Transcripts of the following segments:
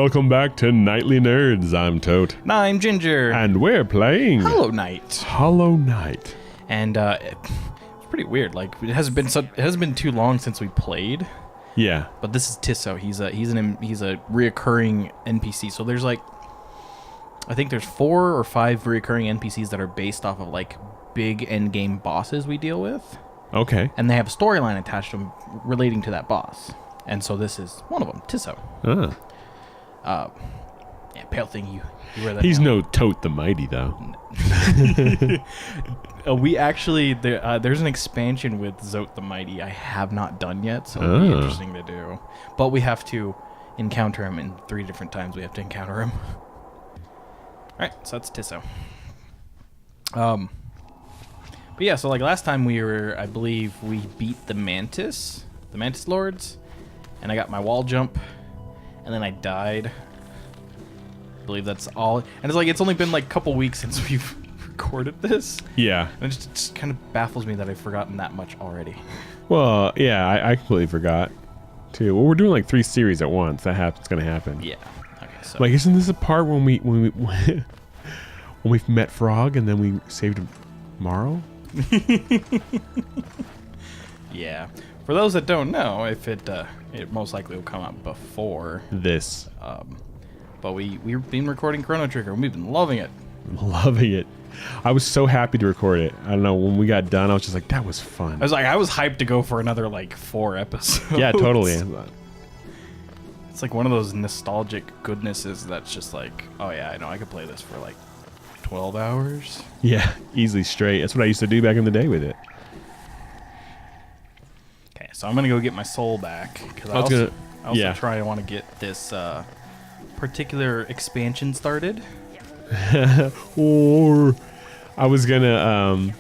welcome back to Nightly Nerds. I'm Tote. No, I'm Ginger. And we're playing Hollow Knight. Hollow Knight. And it's pretty weird. Like it hasn't been too long since we played. Yeah. But this is Tisso. He's a reoccurring NPC. So there's like, I think there's 4 or 5 reoccurring NPCs that are based off of like big end game bosses we deal with. Okay. And they have a storyline attached to them relating to that boss. And so this is one of them, Tisso. Yeah, pale thing, you wear that. He's now. no Tote the Mighty, though. We actually, there's an expansion with Zote the Mighty I have not done yet, so it'll be interesting to do. But we have to encounter him in 3 different times. We have to encounter him. Alright, so that's Tisso. But yeah, so like last time I believe we beat the Mantis Lords, and I got my wall jump, and then I died. I believe that's all. And it's only been like a couple weeks since we've recorded this. Yeah. And it just kind of baffles me that I've forgotten that much already. Well, yeah, I completely forgot, too. Well, we're doing like 3 series at once. It's going to happen. Yeah. Okay, so. Like, isn't this a part when we met Frog and then we saved Marl? Yeah. For those that don't know, if it most likely will come out before this. But we've been recording Chrono Trigger and we've been loving it. I'm loving it. I was so happy to record it. I don't know, when we got done, I was just like, that was fun. I was hyped to go for another like 4 episodes. Yeah, totally. It's like one of those nostalgic goodnesses that's just like, oh yeah, I know I could play this for like 12 hours. Yeah, easily straight. That's what I used to do back in the day with it. Okay, so I'm gonna go get my soul back because I also want to get this particular expansion started. Or I was gonna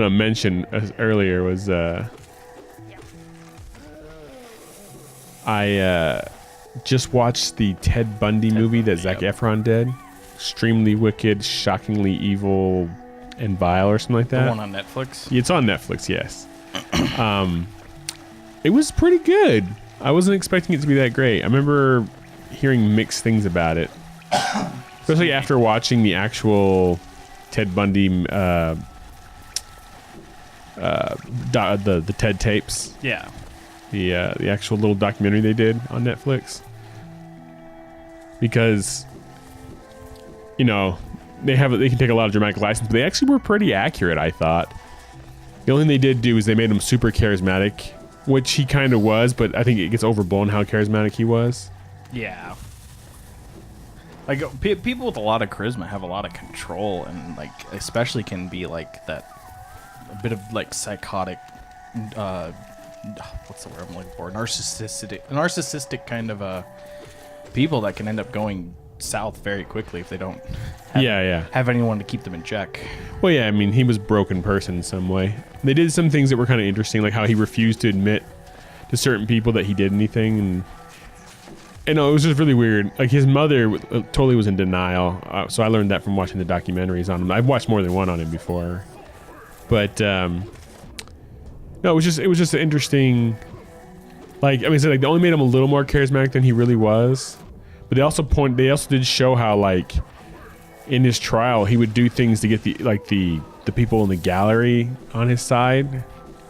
mention earlier was I just watched the Ted Bundy movie that Zac Efron did. Extremely wicked, shockingly evil, and vile, or something like that. The one on Netflix? It's on Netflix, yes. It was pretty good. I wasn't expecting it to be that great. I remember hearing mixed things about it. Especially after watching the actual Ted Bundy, the TED tapes. Yeah. The actual little documentary they did on Netflix. Because, you know, they can take a lot of dramatic license, but they actually were pretty accurate, I thought. The only thing they did do is they made him super charismatic, which he kind of was, but I think it gets overblown how charismatic he was. Yeah. Like, people with a lot of charisma have a lot of control, and, like, especially can be, like, a bit of, like, psychotic, what's the word I'm looking for? Narcissistic kind of, people that can end up going south very quickly if they don't have anyone to keep them in check. Well, yeah, I mean, he was a broken person in some way. They did some things that were kind of interesting, like how he refused to admit to certain people that he did anything, and it was just really weird. Like, his mother totally was in denial, so I learned that from watching the documentaries on him. I've watched more than one on him before, but no, it was just an interesting. Like, I mean, so like they only made him a little more charismatic than he really was, but they also did show how, like, in his trial he would do things to get the people in the gallery on his side,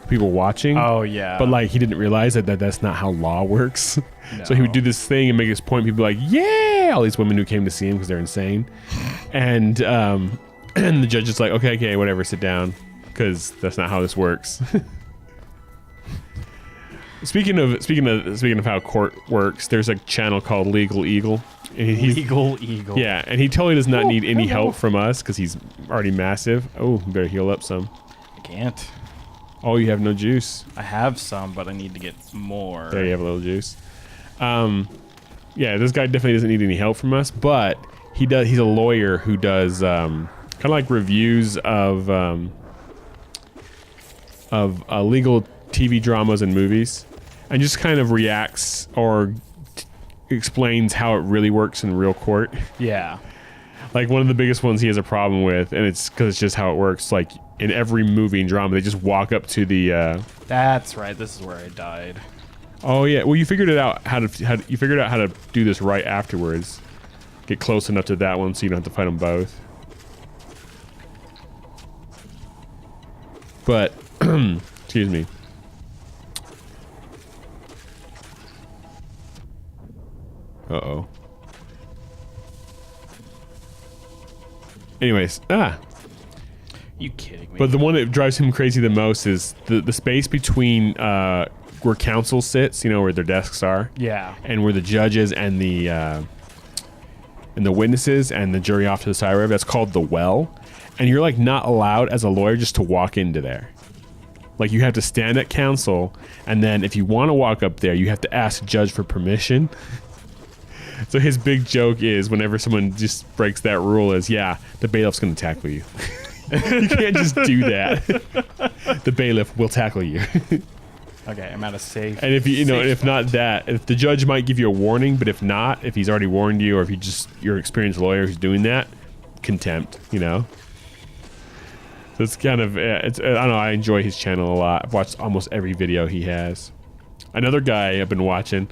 people watching. Oh yeah. But like he didn't realize that that's not how law works. No. So he would do this thing and make his point. People would be like, yeah, all these women who came to see him because they're insane, and the judge is like, okay, whatever, sit down, because that's not how this works. Speaking of how court works, there's a channel called Legal Eagle. Legal Eagle. Yeah, and he totally does not need any help from us because he's already massive. Oh, you better heal up some. I can't. Oh, you have no juice. I have some, but I need to get more. There you have a little juice. Yeah, this guy definitely doesn't need any help from us, but he does. He's a lawyer who does kind of like reviews of legal TV dramas and movies, and just kind of reacts or explains how it really works in real court. Yeah. Like, one of the biggest ones he has a problem with, and it's because it's just how it works. Like, in every movie and drama, they just walk up to the. That's right. This is where I died. Oh yeah. Well, you figured it out how to do this right afterwards. Get close enough to that one so you don't have to fight them both. But excuse me. Uh-oh. Anyways, You kidding me? but the one that drives him crazy the most is the space between where council sits, you know, where their desks are, Yeah. and where the judges and the witnesses and the jury off to the side, whatever. That's called the well, and you're like not allowed as a lawyer just to walk into there. Like you have to stand at counsel, and then if you want to walk up there, you have to ask the judge for permission. So his big joke is whenever someone just breaks that rule is, yeah, the bailiff's going to tackle you. You can't just do that. The bailiff will tackle you. Okay, I'm at a safe. And if if not that, if the judge might give you a warning, but if not, if he's already warned you, or if you're an experienced lawyer who's doing that, contempt, you know? So it's kind of, I don't know, I enjoy his channel a lot. I've watched almost every video he has. Another guy I've been watching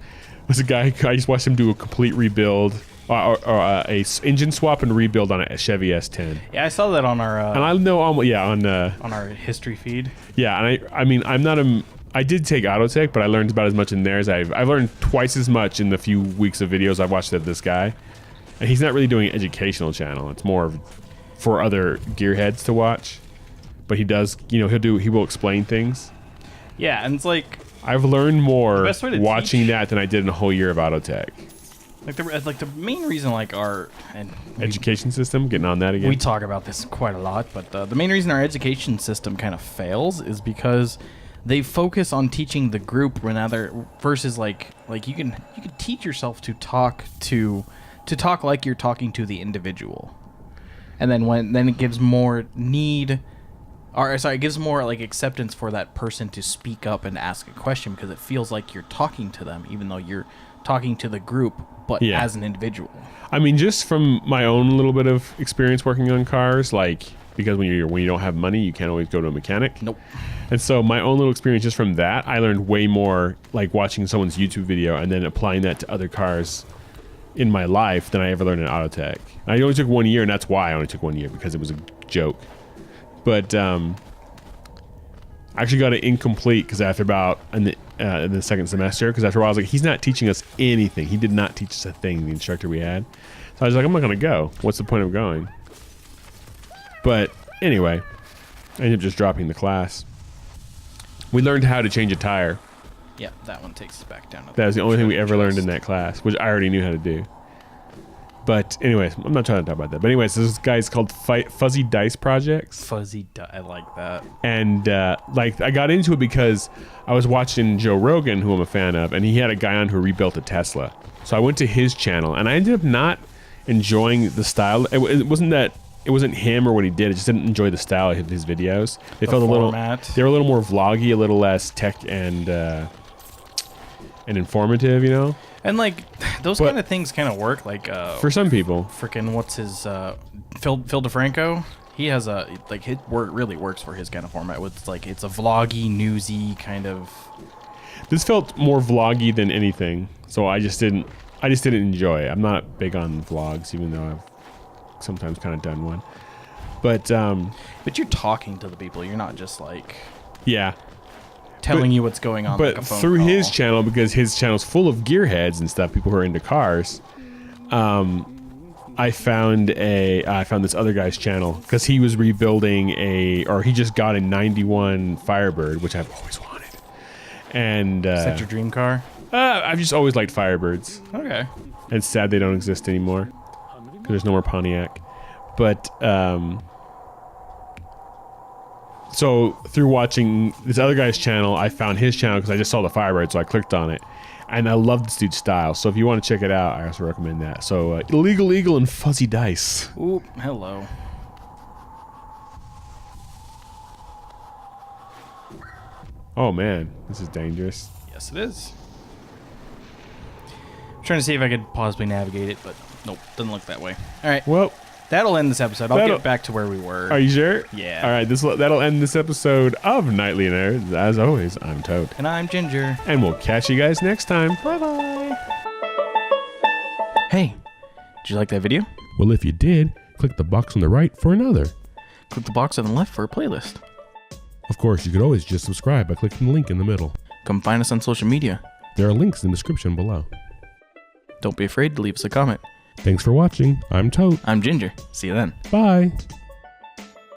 was a guy, I just watched him do a complete rebuild, or a engine swap and rebuild on a Chevy S10. Yeah, I saw that on our And I know almost, on our history feed. Yeah, and I mean, I did take auto tech, but I learned about as much in there as I've learned twice as much in the few weeks of videos I've watched of this guy. And he's not really doing an educational channel. It's more for other gearheads to watch. But he does, he will explain things. Yeah, and it's like I've learned more best way to watching teach- that than I did in a whole year of auto tech. like the main reason our Education system, getting on that again. we talk about this quite a lot, but the main reason our education system kind of fails is because they focus on teaching the group versus like you can teach yourself to talk like you're talking to the individual, and then it gives more it gives more like acceptance for that person to speak up and ask a question because it feels like you're talking to them even though you're talking to the group, but as an individual. I mean, just from my own little bit of experience working on cars, like because when you don't have money, you can't always go to a mechanic. Nope. And so my own little experience just from that, I learned way more like watching someone's YouTube video and then applying that to other cars in my life than I ever learned in auto tech. I only took 1 year, and that's why I only took 1 year, because it was a joke. But I actually got it incomplete because after about in the second semester, because after a while I was like, he's not teaching us anything. He did not teach us a thing, the instructor we had. So I was like, I'm not going to go. What's the point of going? But anyway, I ended up just dropping the class. We learned how to change a tire. Yeah, that one takes us back down. That was the only thing we ever learned in that class, which I already knew how to do. But anyways, I'm not trying to talk about that. But anyways, this guy's called Fuzzy Dice Projects. I like that. And I got into it because I was watching Joe Rogan, who I'm a fan of, and he had a guy on who rebuilt a Tesla. So I went to his channel, and I ended up not enjoying the style. It wasn't him or what he did. I just didn't enjoy the style of his videos. They felt they were a little more vloggy, a little less tech and informative, you know. And like those kind of things kind of work. Like for some people, freaking what's his Phil DeFranco? He has his work really works for his kind of format. It's a vloggy, newsy kind of. This felt more vloggy than anything, so I just didn't enjoy it. I'm not big on vlogs, even though I've sometimes kind of done one. But you're talking to the people. You're not just like telling you what's going on. But like a phone through call. his channel, because his channel's full of gearheads and stuff, people who are into cars. I found this other guy's channel because he was rebuilding he just got a 91 Firebird, which I've always wanted. And is that your dream car? I've just always liked Firebirds. Okay. And it's sad they don't exist anymore because there's no more Pontiac. But so through watching this other guy's channel, I found his channel because I just saw the Firebird, so I clicked on it. And I love this dude's style. So if you want to check it out, I also recommend that. So Illegal Eagle and Fuzzy Dice. Ooh, hello. Oh man, this is dangerous. Yes, it is. I'm trying to see if I could possibly navigate it, but nope, doesn't look that way. All right. Well, That'll end this episode. I'll That'll- get back to where we were. Are you sure? Yeah. All right, that'll end this episode of Nightly Nerds. As always, I'm Tote. And I'm Ginger. And we'll catch you guys next time. Bye-bye. Hey, did you like that video? Well, if you did, click the box on the right for another. Click the box on the left for a playlist. Of course, you could always just subscribe by clicking the link in the middle. Come find us on social media. There are links in the description below. Don't be afraid to leave us a comment. Thanks for watching. I'm Tote. I'm Ginger. See you then. Bye.